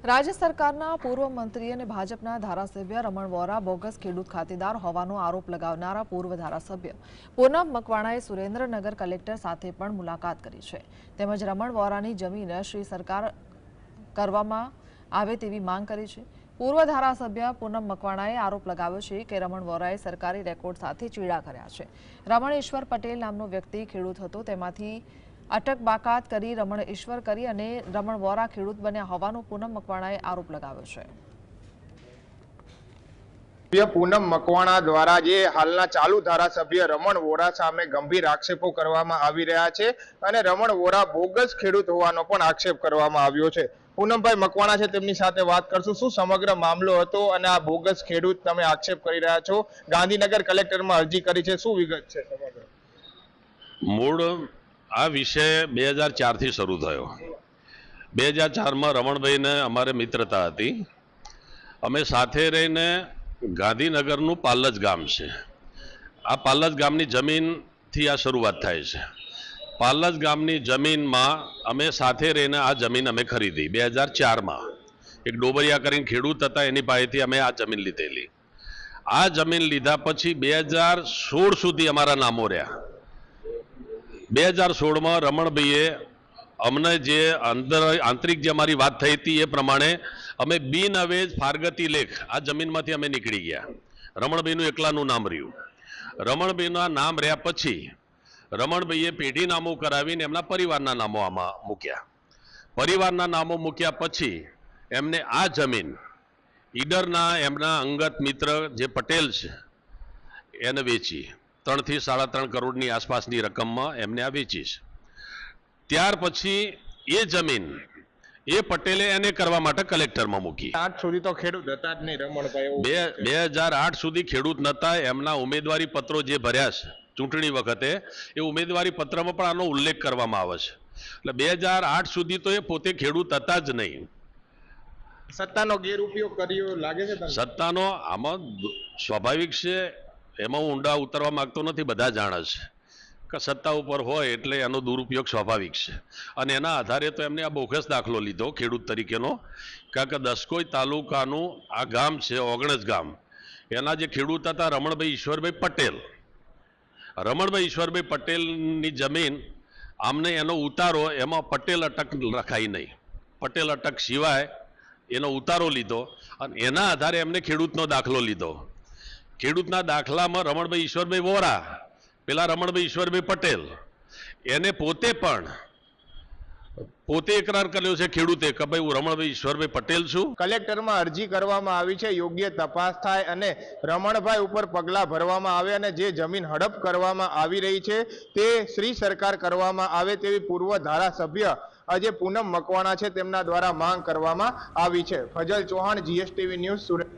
राज्य सरकारना पूर्व मंत्री અને ભાજપના ધારાસભ્ય રમણ વોરા બોગસ ખેડૂત ખાતેદાર હોવાનો આરોપ લગાવનારા પૂર્વ ધારાસભ્ય પૂનમ મકવાણાએ સુરેન્દ્રનગર કલેક્ટર સાથે પણ મુલાકાત કરી છે તેમજ રમણ વોરાની જમીન શ્રી સરકાર કરવામાં આવે તેવી માંગ કરી છે। પૂર્વ ધારાસભ્ય પૂનમ મકવાણાએ આરોપ લગાવ્યો છે કે રમણ વોરાએ સરકારી રેકોર્ડ સાથે ચીડા કર્યા છે। રમણ ઈશ્વર પટેલ નામનો વ્યક્તિ ખેડૂત હતો, તેમાંથી अटक बाकात करी रमण ईश्वर करी अने रमण वोरा खेडूत बन्या होवानो पूनम मकवाणाए आरोप लगाव्यो छे। पूनम मकवाणा द्वारा जे हालना चालू धारासभ्य रमण वोरा सामे गंभीर आक्षेपो करवामां आवी रह्या छे अने रमण वोरा बोगस खेडूत होवानो पण आक्षेप करवामां आव्यो छे। पूनमभाई मकवाणा छे, तेमनी साथे वात करशुं। शुं समग्र मामलो हतो अने आ बोगस खेडूत तमे आक्षेप करी रह्या छो, गांधीनगर कलेक्टरमां अरजी करी छे, शुं विगत छे समग्र? मूळ आ विषय 2004 થી શરૂ થયો। 2004 માં રમણભાઈને અમારે મિત્રતા હતી। અમે સાથે રહીને ગાંધીનગરનું પાલજ ગામ છે, આ પાલજ ગામની જમીનથી આ શરૂઆત થાય છે। પાલજ ગામની જમીનમાં અમે સાથે રહીને આ જમીન અમે ખરીદી 2004 માં। એક ડોબરિયા કરીને ખેડૂત હતા, એની પાસેથી અમે આ જમીન લીધેલી। આ જમીન લીધા પછી 2016 સુધી અમારા નામો રહ્યા। 2016 में रमणभाईए अमने जे अंदर आंतरिक जे अमारी बात थई थी ए प्रमाणे अमे बिन अवेज फारगती लेख आ जमीन में अमे निकली गया। रमणभाईनु एकलानु नाम रह्यु। रमणभाईना नाम रह्या पछी रमणभाईए पेढी नामो करावीने एमना परिवारना नामो आमां मूक्या। परिवारना नामो मूक्या पछी एमने आ जमीन ईडरना एमना अंगत मित्र जे पटेल छे एने वेची 3 થી 3.5 કરોડની આસપાસની રકમમાં એમને આ વેચી છે। ત્યાર પછી એ જમીન એ પટેલે એને કરવા માટે કલેક્ટરમાં મૂકી। 8 સુધી તો ખેડૂત હતા જ નહીં રમણભાઈ। 2008 સુધી ખેડૂત નતા। એમના ઉમેદવારી પત્રો જે ભર્યા છે ચૂંટણી વખતે એ ઉમેદવારી પત્રમાં પણ આનો ઉલ્લેખ કરવામાં આવે છે। એટલે 2008 સુધી તો એ પોતે ખેડૂત હતા જ નહીં। સત્તાનો ગેરઉપયોગ કર્યો લાગે છે તમને? સત્તાનો આમાં સ્વાભાવિક છે, એમાં હું ઊંડા ઉતરવા માંગતો નથી। બધા જાણે છે કે સત્તા ઉપર હોય એટલે એનો દુરુપયોગ સ્વાભાવિક છે અને એના આધારે તો એમને આ બોગસ દાખલો લીધો ખેડૂત તરીકેનો। કારણ કે દસકોઈ તાલુકાનું આ ગામ છે ઓગણજ ગામ, એના જે ખેડૂત હતા રમણભાઈ ઈશ્વરભાઈ પટેલ। રમણભાઈ ઈશ્વરભાઈ પટેલની જમીન આમને એનો ઉતારો એમાં પટેલ અટક રખાઈ નહીં। પટેલ અટક સિવાય એનો ઉતારો લીધો અને એના આધારે એમને ખેડૂતનો દાખલો લીધો। ખેડૂતના દાખલામાં રમણભાઈ ઈશ્વરભાઈ વોરા, પેલા રમણભાઈ ઈશ્વરભાઈ પટેલ, એને પોતે એકરાર કર્યો છે ખેડૂતે કે ભાઈ હું રમણભાઈ ઈશ્વરભાઈ પટેલ છું। કલેક્ટરમાં અરજી કરવામાં આવી છે, યોગ્ય તપાસ થાય અને રમણભાઈ ઉપર પગલાં ભરવામાં આવે અને જે જમીન હડપ કરવામાં આવી રહી છે તે શ્રી સરકાર કરવામાં આવે તેવી પૂર્વ ધારાસભ્ય આજે પૂનમ મકવાણા છે તેમના દ્વારા માંગ કરવામાં આવી છે। Fazal Chauhan, GSTV news, Surat.